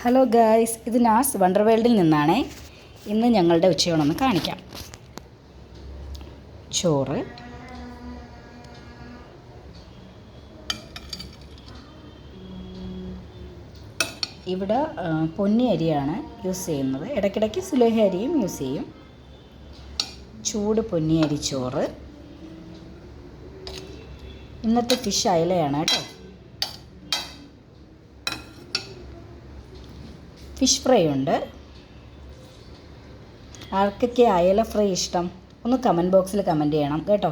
Hello guys, ഇത് നാസ് wonder വേൾഡിൽ നിന്നാണേ. ഇന്ന് ഞങ്ങളുടെ ഉച്ചയൂണൊന്ന് കാണിക്കാം. ചോറ്, ഇവിടെ പൊന്നി അരിയാണ് യൂസ് ചെയ്യുന്നത്. ഇടയ്ക്കിടയ്ക്ക് സുലേഹ അരിയും യൂസ് ചെയ്യും. ചൂട് പൊന്നി അരി ചോറ്. ഇന്നത്തെ ഫിഷ് അയലയാണ് കേട്ടോ. ഫിഷ് ഫ്രൈ ഉണ്ട്. ആർക്കൊക്കെ അയല ഫ്രൈ ഇഷ്ടം ഒന്ന് കമൻറ്റ് ബോക്സിൽ കമൻറ്റ് ചെയ്യണം കേട്ടോ.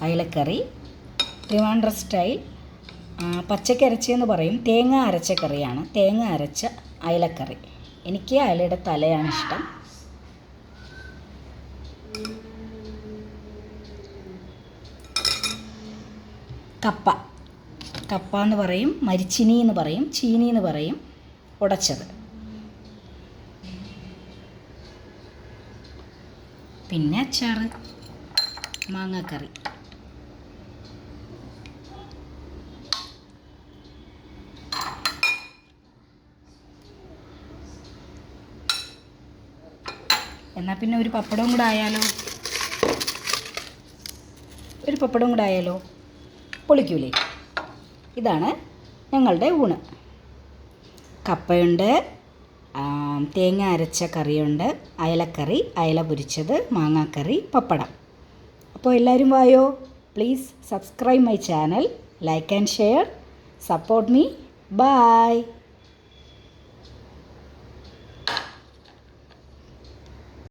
അയലക്കറി ട്രിവാൻഡ്രം സ്റ്റൈൽ പച്ചക്കരച്ചെന്ന് പറയും. തേങ്ങ അരച്ച കറിയാണ്. തേങ്ങ അരച്ച അയലക്കറി. എനിക്ക് അയലയുടെ തലയാണ് ഇഷ്ടം. കപ്പ എന്ന് പറയും, മരിച്ചിനി എന്ന് പറയും, ചീനി എന്ന് പറയും, ഉടച്ചത്. പിന്നെ അച്ചാറ്, മാങ്ങാക്കറി. എന്നാൽ പിന്നെ ഒരു പപ്പടവും കൂടെ ആയാലോ? പൊളിക്കൂലേ? ഇതാണ് ഞങ്ങളുടെ ഊണ്. കപ്പയുണ്ട്, തേങ്ങ അരച്ച കറിയുണ്ട്, അയലക്കറി, അയല പൊരിച്ചത്, മാങ്ങാക്കറി, പപ്പടം. അപ്പോൾ എല്ലാവരും വായോ. Please subscribe my channel, like and share, support me. By.